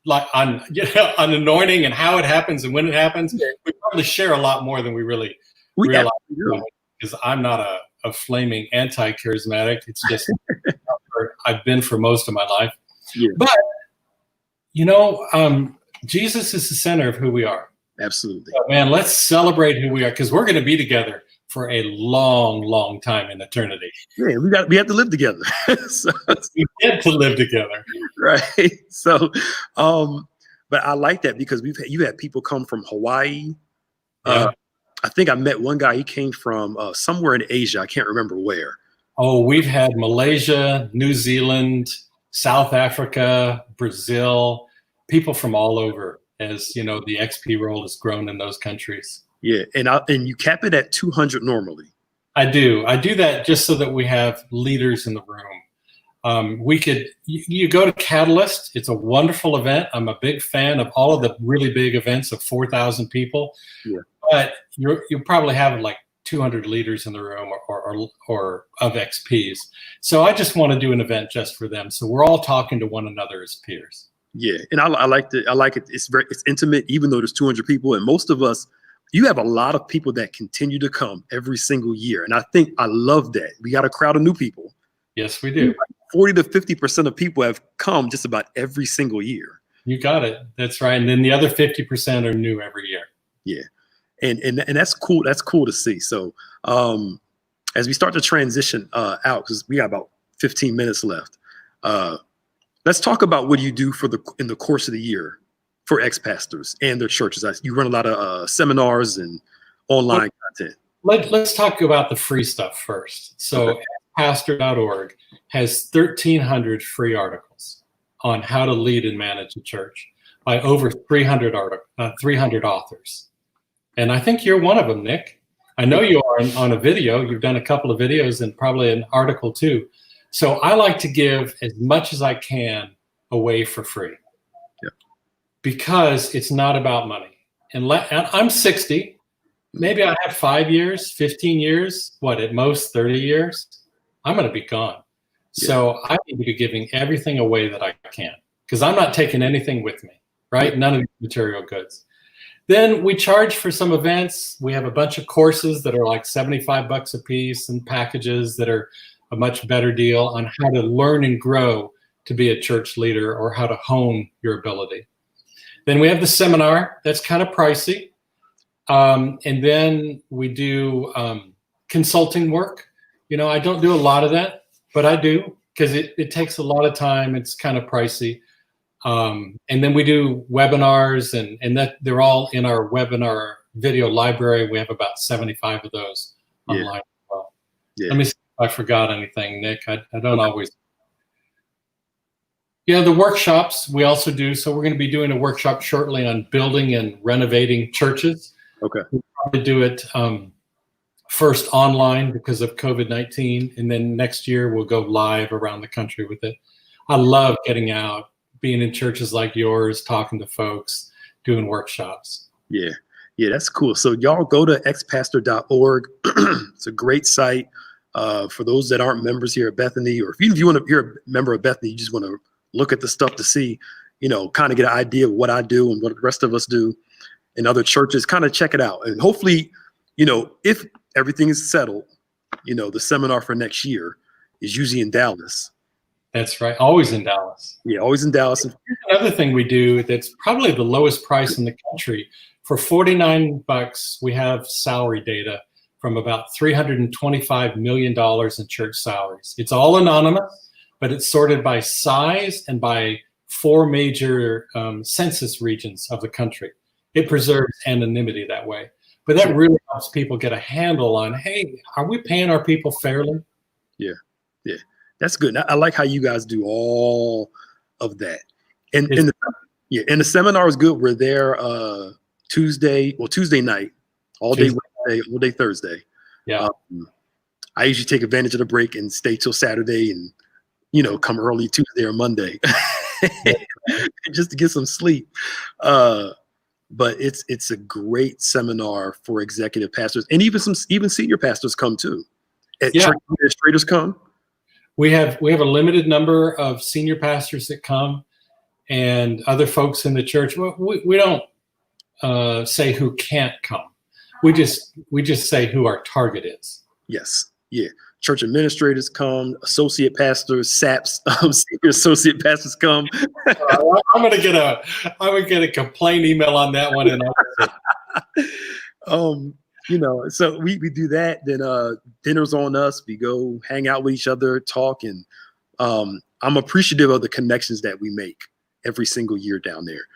like on anointing and how it happens and when it happens, we probably share a lot more than we really realize. Because I'm not a flaming anti-charismatic. It's just I've been for most of my life. Yeah. But Jesus is the center of who we are. Absolutely. So, man, let's celebrate who we are, because we're going to be together for a long, long time in eternity. Yeah, we have to live together. So, we get to live together. Right. So, but I like that because you had people come from Hawaii. Yeah. I think I met one guy. He came from somewhere in Asia. I can't remember where. Oh, we've had Malaysia, New Zealand, South Africa, Brazil, people from all over, as you know, the XP role has grown in those countries. Yeah, and you cap it at 200 normally. I do that just so that we have leaders in the room. You go to Catalyst. It's a wonderful event. I'm a big fan of all of the really big events of 4,000 people. Yeah. But you probably have like 200 leaders in the room or of XPs. So I just want to do an event just for them. So we're all talking to one another as peers. Yeah, and I like it. It's intimate, even though there's 200 people, and most of us, you have a lot of people that continue to come every single year, and I love that. We got a crowd of new people. Yes, we do. 40 to 50% of people have come just about every single year. You got it. That's right. And then the other 50% are new every year. Yeah. And that's cool. That's cool to see. So as we start to transition out, because we got about 15 minutes left, let's talk about what you do in the course of the year for ex-pastors and their churches. You run a lot of seminars and online content. Let's talk about the free stuff first. So okay. Pastororg has 1,300 free articles on how to lead and manage a church by over 300 authors. And I think you're one of them, Nick. I know you are on a video. You've done a couple of videos and probably an article too. So I like to give as much as I can away for free. Yeah. Because it's not about money. And I'm 60. Maybe I have 5 years, 15 years, at most 30 years. I'm going to be gone. Yeah. So I need to be giving everything away that I can, because I'm not taking anything with me, right? None of the material goods. Then we charge for some events. We have a bunch of courses that are like $75 a piece, and packages that are a much better deal on how to learn and grow to be a church leader, or how to hone your ability. Then we have the seminar. That's kind of pricey. And then we do consulting work. You know, I don't do a lot of that, but I do, because it takes a lot of time. It's kind of pricey. And then we do webinars, and that they're all in our webinar video library. We have about 75 of those online as well. Yeah. Let me see if I forgot anything, Nick. I don't always. Yeah, the workshops we also do. So we're going to be doing a workshop shortly on building and renovating churches. Okay. We'll probably do it first online because of COVID-19, and then next year we'll go live around the country with it. I love getting out, being in churches like yours, talking to folks, doing workshops. Yeah, that's cool. So y'all go to xpastor.org. It's a great site for those that aren't members here at Bethany, or if you want to, you're a member of Bethany, you just want to look at the stuff to see, kind of get an idea of what I do and what the rest of us do in other churches. Kind of check it out, and hopefully, if everything is settled, the seminar for next year is usually in Dallas. That's right. Always in Dallas. Yeah, always in Dallas. Another thing we do that's probably the lowest price in the country. For $49, we have salary data from about $325 million in church salaries. It's all anonymous, but it's sorted by size and by 4 major census regions of the country. It preserves anonymity that way. But that really helps people get a handle on, hey, are we paying our people fairly? Yeah. That's good. I like how you guys do all of that. And the seminar is good. We're there Tuesday night, all day Wednesday, all day Thursday. Yeah. I usually take advantage of the break and stay till Saturday, and come early Tuesday or Monday just to get some sleep. But it's a great seminar for executive pastors, and even senior pastors come too. Church administrators come. We have a limited number of senior pastors that come, and other folks in the church. We don't say who can't come. We just say who our target is. Yes. Yeah. church administrators come, associate pastors, SAPs, senior associate pastors come. I'm gonna get a complaint email on that one. And so we do that. Then dinner's on us. We go hang out with each other, talk, and I'm appreciative of the connections that we make every single year down there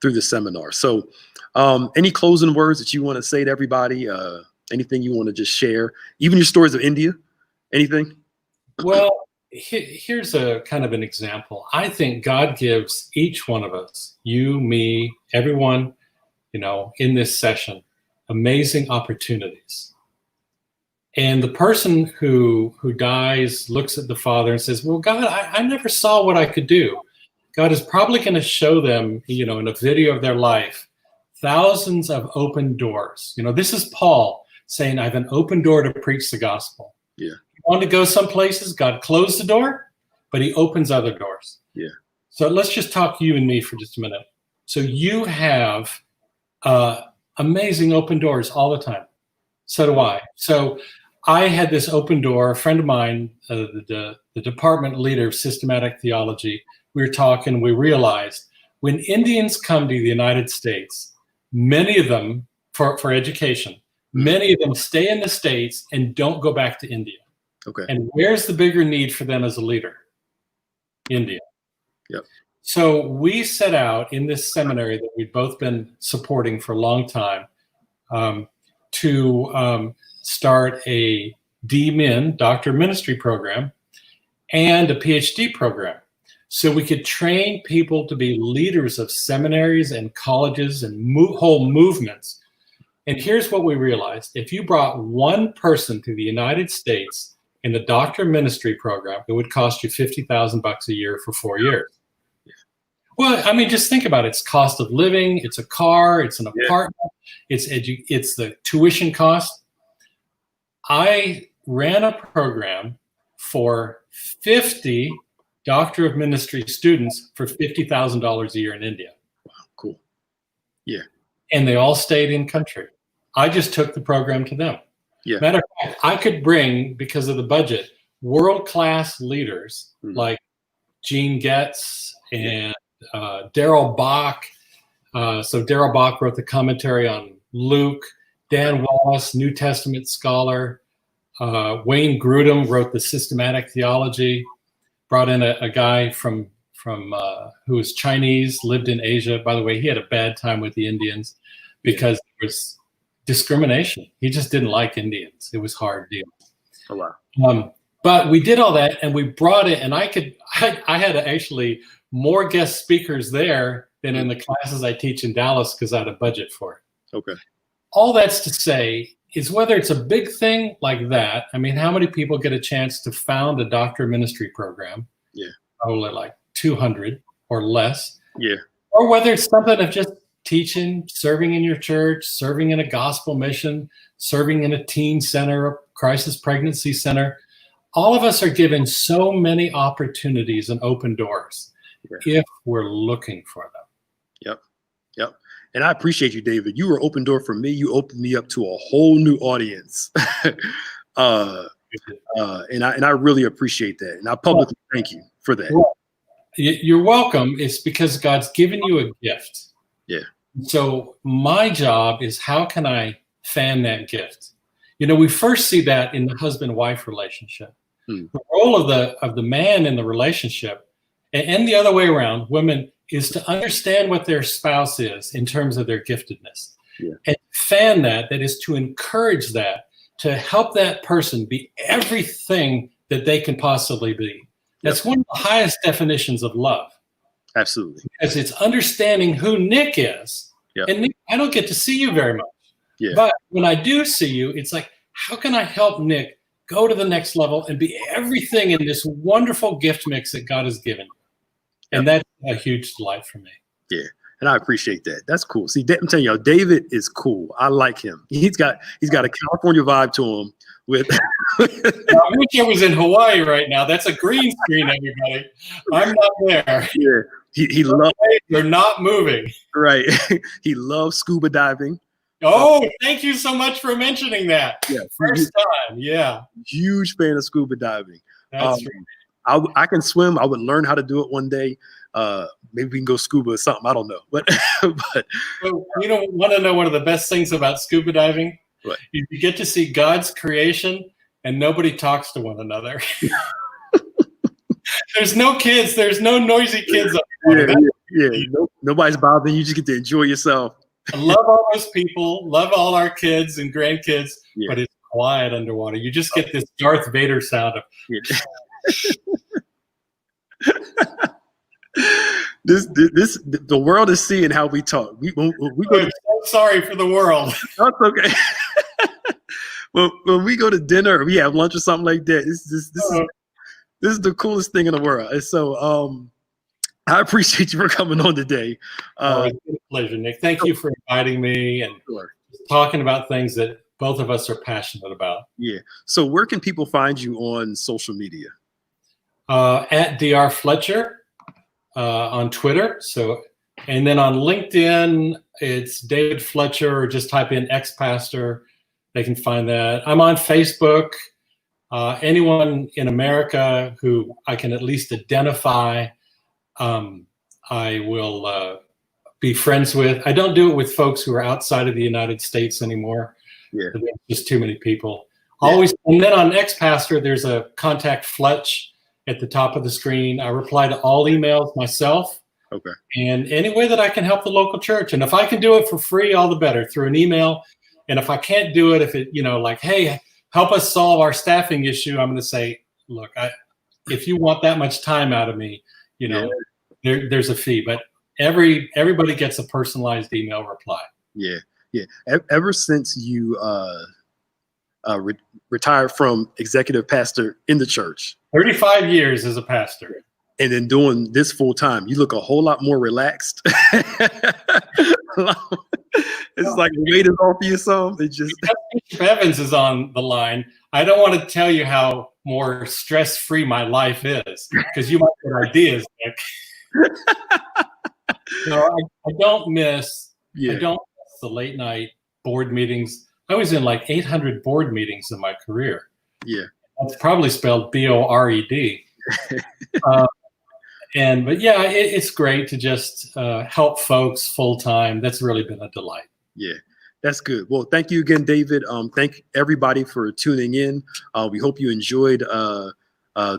through the seminar. So any closing words that you want to say to everybody? Anything you want to just share? Even your stories of India? Anything? Well, here's a kind of an example. I think God gives each one of us, you, me, everyone, in this session, amazing opportunities. And the person who dies looks at the Father and says, well, God, I never saw what I could do. God is probably going to show them, in a video of their life, thousands of open doors. This is Paul saying, I have an open door to preach the gospel. Yeah. You want to go some places, God closed the door, but he opens other doors. Yeah. So let's just talk you and me for just a minute. So you have amazing open doors all the time. So do I. So I had this open door. A friend of mine, the department leader of systematic theology, we were talking, we realized when Indians come to the United States, many of them, for education, many of them stay in the States and don't go back to India. Okay. And where's the bigger need for them as a leader? India. Yep. So we set out in this seminary that we've both been supporting for a long time to start a DMin, Doctor of Ministry program, and a PhD program. So we could train people to be leaders of seminaries and colleges and whole movements. And here's what we realized. If you brought one person to the United States in the Doctor of Ministry program, it would cost you $50,000 a year for 4 years. Yeah. Well, I mean, just think about it. It's cost of living, it's a car, it's an apartment, it's the tuition cost. I ran a program for 50 Doctor of Ministry students for $50,000 a year in India. Wow, cool. Yeah. And they all stayed in country. I just took the program to them. Yeah. Matter of fact, I could bring, because of the budget, world-class leaders like Gene Getz and Darrell Bach. So Darrell Bach wrote the commentary on Luke. Dan Wallace, New Testament scholar. Wayne Grudem wrote the systematic theology. Brought in a guy from who was Chinese, lived in Asia. By the way, he had a bad time with the Indians because there was discrimination. He just didn't like Indians. It was hard deal. Oh, wow. But we did all that, and we brought it. And I had actually more guest speakers there than in the classes I teach in Dallas because I had a budget for it. Okay. All that's to say is whether it's a big thing like that. I mean, how many people get a chance to found a Doctor of Ministry program? Yeah. Probably like 200 or less. Yeah. Or whether it's something of just teaching, serving in your church, serving in a gospel mission, serving in a teen center, a crisis pregnancy center. All of us are given so many opportunities and open doors if we're looking for them. Yep. Yep. And I appreciate you, David. You were open door for me. You opened me up to a whole new audience. And I really appreciate that. And I publicly thank you for that. Well, you're welcome. It's because God's given you a gift. Yeah. So my job is, how can I fan that gift? We first see that in the husband-wife relationship. The role of the man in the relationship, and the other way around, women, is to understand what their spouse is in terms of their giftedness. Yeah. And fan that is to encourage that, to help that person be everything that they can possibly be. That's one of the highest definitions of love. Absolutely. Because it's understanding who Nick is. Yep. And Nick, I don't get to see you very much. Yeah. But when I do see you, it's like, how can I help Nick go to the next level and be everything in this wonderful gift mix that God has given you? And that's a huge delight for me. Yeah. And I appreciate that. That's cool. See, I'm telling you, David is cool. I like him. He's got a California vibe to him. I wish I was in Hawaii right now. That's a green screen, everybody. I'm not there. Yeah. He loves. They're not moving. Right. He loves scuba diving. Oh, thank you so much for mentioning that. Yeah, First time, yeah. huge fan of scuba diving. That's right. I can swim. I would learn how to do it one day. Maybe we can go scuba or something. I don't know. But So, want to know one of the best things about scuba diving? What? You get to see God's creation and nobody talks to one another. There's no kids. There's no noisy kids. Nobody's bothering you. You just get to enjoy yourself. I love all those people. Love all our kids and grandkids. Yeah. But it's quiet underwater. You just get this Darth Vader sound of. The world is seeing how we talk. I'm so sorry for the world. That's okay. when we go to dinner or we have lunch or something like that, this is the coolest thing in the world. And so I appreciate you for coming on today. It's been a pleasure, Nick. Thank you for inviting me and talking about things that both of us are passionate about. Yeah. So where can people find you on social media? At Dr. Fletcher on Twitter. And then on LinkedIn, it's David Fletcher, or just type in ex-pastor. They can find that. I'm on Facebook. Anyone in America who I can at least identify, I will be friends with. I don't do it with folks who are outside of the United States anymore. Yeah. There's just too many people. Always. And then on ex-pastor, there's a contact Fletch at the top of the screen. I reply to all emails myself. Okay. And any way that I can help the local church. And if I can do it for free, all the better, through an email. And if I can't do it, if it, like, hey, help us solve our staffing issue, I'm going to say, look, if you want that much time out of me, there's a fee. But everybody gets a personalized email reply. Yeah. Yeah. Ever since you retired from executive pastor in the church. 35 years as a pastor. And then doing this full time, you look a whole lot more relaxed. It's like the weight is off you some. It just Bishop Evans is on the line. I don't want to tell you how more stress-free my life is, because you might get ideas, Nick. I don't miss the late night board meetings. I was in like 800 board meetings in my career. Yeah. That's probably spelled BORED. It's great to just help folks full time. That's really been a delight. Yeah, that's good. Well, thank you again, David. Thank everybody for tuning in. We hope you enjoyed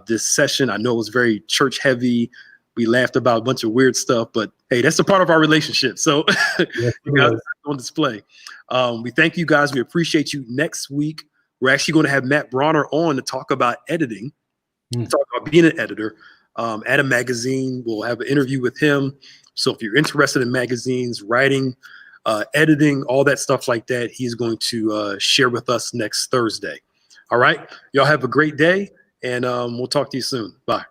this session. I know it was very church heavy. We laughed about a bunch of weird stuff, but hey, that's a part of our relationship. So you guys are on display. We thank you guys. We appreciate you. Next week, we're actually going to have Matt Bronner on to talk about editing, talk about being an editor at a magazine. We'll have an interview with him. So if you're interested in magazines, writing, editing, all that stuff like that, he's going to share with us next Thursday. All right. Y'all have a great day, and we'll talk to you soon. Bye.